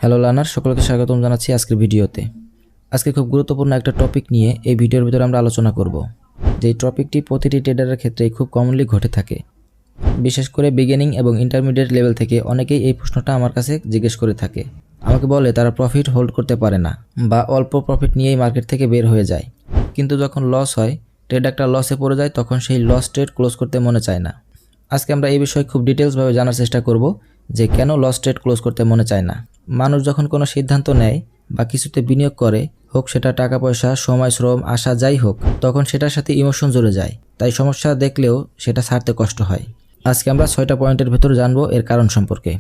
Hello learner, সকলকে স্বাগতম জানাচ্ছি আজকের ভিডিওতে। আজকে খুব গুরুত্বপূর্ণ একটা টপিক নিয়ে এই ভিডিওর ভিতরে আমরা আলোচনা করব, যেই টপিকটি প্রতিটি ট্রেডারের ক্ষেত্রেই খুব কমনলি ঘটে থাকে। বিশেষ করে বিগিনিং এবং ইন্টারমিডিয়েট লেভেল থেকে অনেকেই এই প্রশ্নটা আমার কাছে জিজ্ঞেস করে থাকে। আমাকে বলে তারা প্রফিট হোল্ড করতে পারে না বা অল্প প্রফিট নিয়েই মার্কেট থেকে বের হয়ে যায়, কিন্তু যখন লস হয়, ট্রেড একটা লসে পড়ে যায়, তখন সেই লস ট্রেড ক্লোজ করতে মনে চায় না। আজকে আমরা এই বিষয়ে খুব ডিটেলসভাবে জানার চেষ্টা করব যে কেন লস ট্রেড ক্লোজ করতে মনে চায় না। মানুষ যখন কোনো সিদ্ধান্ত নেয় বা কিছুতে বিনিয়োগ করে, হোক সেটা টাকা পয়সা, সময়, শ্রম, আশা যাই হোক, তখন সেটার সাথে ইমোশন জুড়ে যায়, তাই সমস্যা দেখলেও সেটা ছাড়তে কষ্ট হয়। আজকে আমরা 6টা পয়েন্টের ভেতর জানবো এর কারণ সম্পর্কে।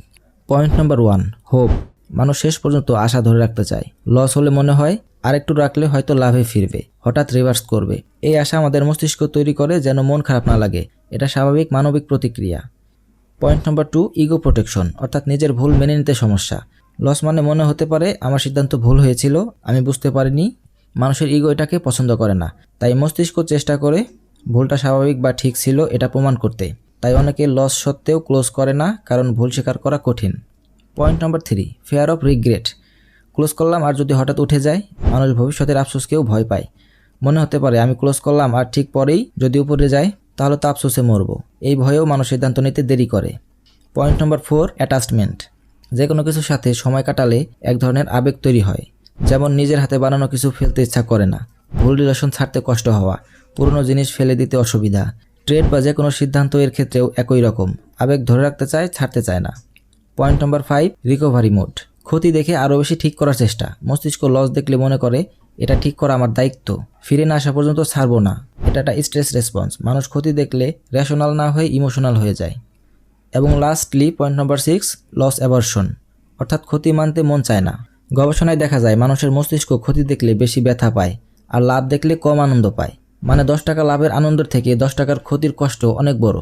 Point number 1, hope. মানুষ শেষ পর্যন্ত আশা ধরে রাখতে চায়। লস হলে মনে হয় আরেকটু রাখলে হয়তো লাভে ফিরবে, হঠাৎ রিভার্স করবে। এই আশা আমাদের মস্তিষ্ক তৈরি করে যেন মন খারাপ না লাগে। এটা স্বাভাবিক মানবিক প্রতিক্রিয়া। পয়েন্ট নাম্বার 2, ইগো প্রোটেকশন, অর্থাৎ নিজের ভুল মেনে নিতে সমস্যা। লস মানে মনে হতে পারে আমার সিদ্ধান্ত ভুল হয়েছিল, আমি বুঝতে পারিনি। মানুষের ইগো এটাকে পছন্দ করে না, তাই মস্তিষ্ক চেষ্টা করে ভুলটা স্বাভাবিক বা ঠিক ছিল এটা প্রমাণ করতে। তাই অনেকে লস সত্ত্বেও ক্লোজ করে না, কারণ ভুল স্বীকার করা কঠিন। Point number 3, fair of regret. Close করলাম আর যদি হঠাৎ উঠে যায়, মানুষ ভবিষ্যতের আফসোসকেও ভয় পায়। মনে হতে পারে আমি ক্লোজ করলাম আর ঠিক পরেই যদি উপরে যায়, তাহলে তো আফসোসে মরব। এই ভয়েও মানুষ সিদ্ধান্ত নিতে দেরি করে। Point number 4, attachment. যে কোনো কিছুর সাথে সময় কাটালে এক ধরনের আবেগ তৈরি হয়, যেমন নিজের হাতে বানানো কিছু ফেলতে ইচ্ছা করে না, ভুল রিলেশন ছাড়তে কষ্ট হওয়া, পুরনো জিনিস ফেলে দিতে অসুবিধা। ট্রেড বা যে কোনো সিদ্ধান্ত এর ক্ষেত্রেও একই রকম, আবেগ ধরে রাখতে চায়, ছাড়তে চায় না। Point number 5, recovery mode. ক্ষতি দেখে আরও বেশি ঠিক করার চেষ্টা। মস্তিষ্ক লস দেখলে মনে করে এটা ঠিক করা আমার দায়িত্ব, ফিরে না আসা পর্যন্ত ছাড়বো না। এটা একটা স্ট্রেস রেসপন্স। মানুষ ক্ষতি দেখলে রেশনাল না হয়ে ইমোশনাল হয়ে যায়। এবং lastly point number 6, loss aversion, অর্থাৎ ক্ষতি মানতে মন চায় না। গবেষণায় দেখা যায় মানুষের মস্তিষ্ক ক্ষতি দেখলে বেশি ব্যথা পায় আর লাভ দেখলে কম আনন্দ পায়। মানে 10 টাকা লাভের আনন্দের থেকে 10 টাকার ক্ষতির কষ্ট অনেক বড়।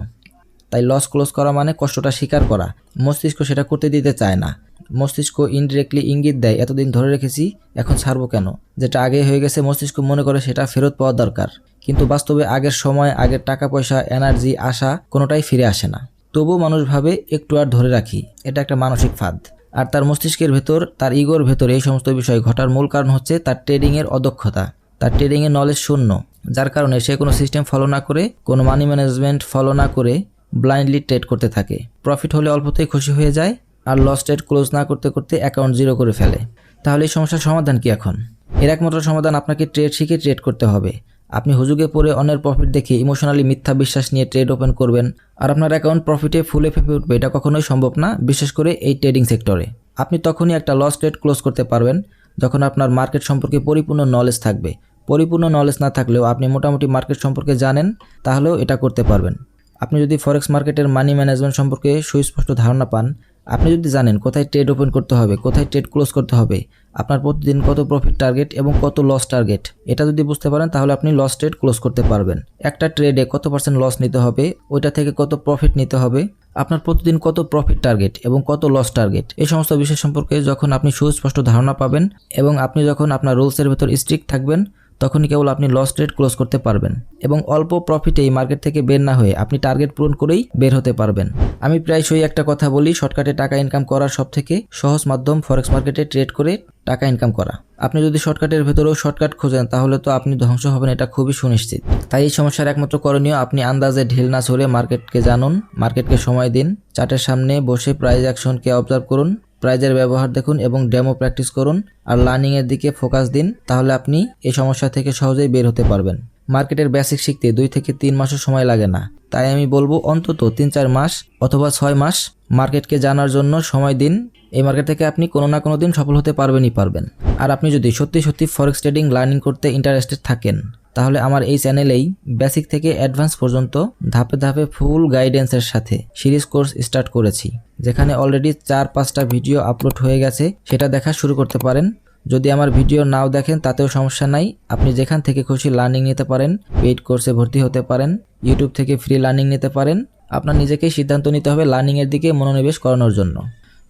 তাই লস ক্লোজ করা মানে কষ্টটা স্বীকার করা। মস্তিষ্ক সেটা করতে দিতে চায় না। মস্তিষ্ক ইনডিরেক্টলি ইঙ্গিত দেয় এতদিন ধরে রেখেছি, এখন ছাড়বো কেন? যেটা আগে হয়ে গেছে মস্তিষ্ক মনে করে সেটা ফেরত পাওয়া দরকার, কিন্তু বাস্তবে আগের সময়, আগের টাকা পয়সা, এনার্জি, আশা কোনোটাই ফিরে আসে না। তবুও মানুষ ভাবে একটু আর ধরে রাখি। এটা একটা মানসিক ফাঁদ। আর তার মস্তিষ্কের ভেতর, তার ইগোর ভেতর এই সমস্ত বিষয় ঘটার মূল কারণ হচ্ছে তার ট্রেডিংয়ের অদক্ষতা। তার ট্রেডিংয়ের নলেজ শূন্য, যার কারণে সে কোনো সিস্টেম ফলো না করে, কোনো মানি ম্যানেজমেন্ট ফলো না করে ব্লাইন্ডলি ট্রেড করতে থাকে। প্রফিট হলে অল্পতেই খুশি হয়ে যায় আর লস ট্রেড ক্লোজ না করতে করতে অ্যাকাউন্ট জিরো করে ফেলে। তাহলে এই সমস্যার সমাধান কি এখন? এর একমাত্র সমাধান আপনাকে ট্রেড শিখে ট্রেড করতে হবে। আপনি হুজুগে পড়ে অন্যের প্রফিট দেখে ইমোশনালি মিথ্যা বিশ্বাস নিয়ে ট্রেড ওপেন করবেন আর আপনার অ্যাকাউন্ট প্রফিটে ফুলে ফেপে উঠবে, এটা কখনোই সম্ভব না, বিশেষ করে এই ট্রেডিং সেক্টরে। আপনি তখনই একটা লস ট্রেড ক্লোজ করতে পারবেন যখন আপনার মার্কেট সম্পর্কে পরিপূর্ণ নলেজ থাকবে। পরিপূর্ণ নলেজ না থাকলেও আপনি মোটামুটি মার্কেট সম্পর্কে জানেন, তাহলেও এটা করতে পারবেন। আপনি যদি ফরেক্স মার্কেটের মানি ম্যানেজমেন্ট সম্পর্কে সুস্পষ্ট ধারণা পান, আপনি যদি জানেন কোথায় ট্রেড ওপেন করতে হবে, কোথায় ট্রেড ক্লোজ করতে হবে, আপনার প্রতিদিন কত প্রফিট টার্গেট এবং কত লস টার্গেট, এটা যদি বুঝতে পারেন, তাহলে আপনি লস ট্রেড ক্লোজ করতে পারবেন। একটা ট্রেডে কত % লস নিতে হবে, ওইটা থেকে কত প্রফিট নিতে হবে, আপনার প্রতিদিন কত প্রফিট টার্গেট এবং কত লস টার্গেট, এই সমস্ত বিষয় সম্পর্কে যখন আপনি সুস্পষ্ট ধারণা পাবেন এবং আপনি যখন আপনার রুলসের ভেতর স্ট্রিক্ট থাকবেন, তখনই কেবল আপনি লস ট্রেড ক্লোজ করতে পারবেন এবং অল্প প্রফিটেই মার্কেট থেকে বের না হয়ে আপনি টার্গেট পূরণ করেই বের হতে পারবেন। আমি প্রায়শই একটা কথা বলি, শর্টকাটে টাকা ইনকাম করার সবথেকে সহজ মাধ্যম ফরেক্স মার্কেটে ট্রেড করে টাকা ইনকাম করা। আপনি যদি শর্টকাটের ভেতরেও শর্টকাট খোঁজেন, তাহলে তো আপনি ধ্বংস হবেন, এটা খুবই সুনিশ্চিত। তাই এই সমস্যার একমাত্র করণীয়, আপনি আন্দাজে ঢিল না ছড়ে মার্কেটকে জানুন, মার্কেটকে সময় দিন, চার্টের সামনে বসে প্রাইস অ্যাকশনকে অবজার্ভ করুন, প্রাইজের ব্যবহার দেখুন এবং ডেমো প্র্যাকটিস করুন আর লার্নিংয়ের দিকে ফোকাস দিন। তাহলে আপনি এই সমস্যা থেকে সহজেই বের হতে পারবেন। মার্কেটের বেসিক শিখতে 2 থেকে 3 মাসও সময় লাগে না। তাই আমি বলবো অন্তত 3-4 মাস অথবা 6 মাস মার্কেটকে জানার জন্য সময় দিন। এই মার্কেট থেকে আপনি কোনো না কোনো দিন সফল হতে পারবেনই পারবেন। আর আপনি যদি সত্যি সত্যি ফরেক্স ট্রেডিং লার্নিং করতে ইন্টারেস্টেড থাকেন, তাহলে আমার এই চ্যানেলেই বেসিক থেকে অ্যাডভান্স পর্যন্ত ধাপে ধাপে ফুল গাইডেন্সের সাথে সিরিজ কোর্স স্টার্ট করেছি, যেখানে অলরেডি 4-5টা ভিডিও আপলোড হয়ে গেছে। সেটা দেখা শুরু করতে পারেন। যদি আমার ভিডিও নাও দেখেন তাতেও সমস্যা নাই, আপনি যেখান থেকে খুশি লার্নিং নিতে পারেন। পেইড কোর্সে ভর্তি হতে পারেন, ইউটিউব থেকে ফ্রি লার্নিং নিতে পারেন। আপনার নিজেকেই সিদ্ধান্ত নিতে হবে লার্নিংয়ের দিকে মনোনিবেশ করানোর জন্য।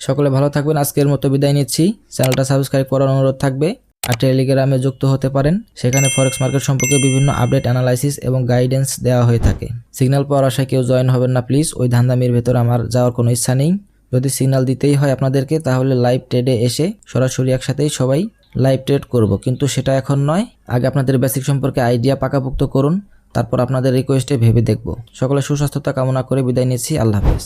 সকলে ভালো থাকবেন। আজকের মতো বিদায় নিচ্ছি। চ্যানেলটা সাবস্ক্রাইব করার অনুরোধ থাকবে আর টেলিগ্রামে যুক্ত হতে পারেন। সেখানে ফরেক্স মার্কেট সম্পর্কে বিভিন্ন আপডেট, অ্যানালাইসিস এবং গাইডেন্স দেওয়া হয়ে থাকে। সিগন্যাল পাওয়ার আশায় কেউ জয়েন হবেন না প্লিজ, ওই ধান্দামির ভেতর আমার যাওয়ার কোনো ইচ্ছা নেই। যদি সিগন্যাল দিতেই হয় আপনাদেরকে তাহলে লাইভ ট্রেডে এসে সরাসরি একসাথেই সবাই লাইভ ট্রেড করব, কিন্তু সেটা এখন নয়। আগে আপনাদের বেসিক সম্পর্কে আইডিয়া পাকাপোক্ত করুন, তারপর আপনাদের রিকোয়েস্টে ভেবে দেখব। সকলে সুস্বাস্থ্যতা কামনা করে বিদায় নিচ্ছি। আল্লাহ হাফেজ।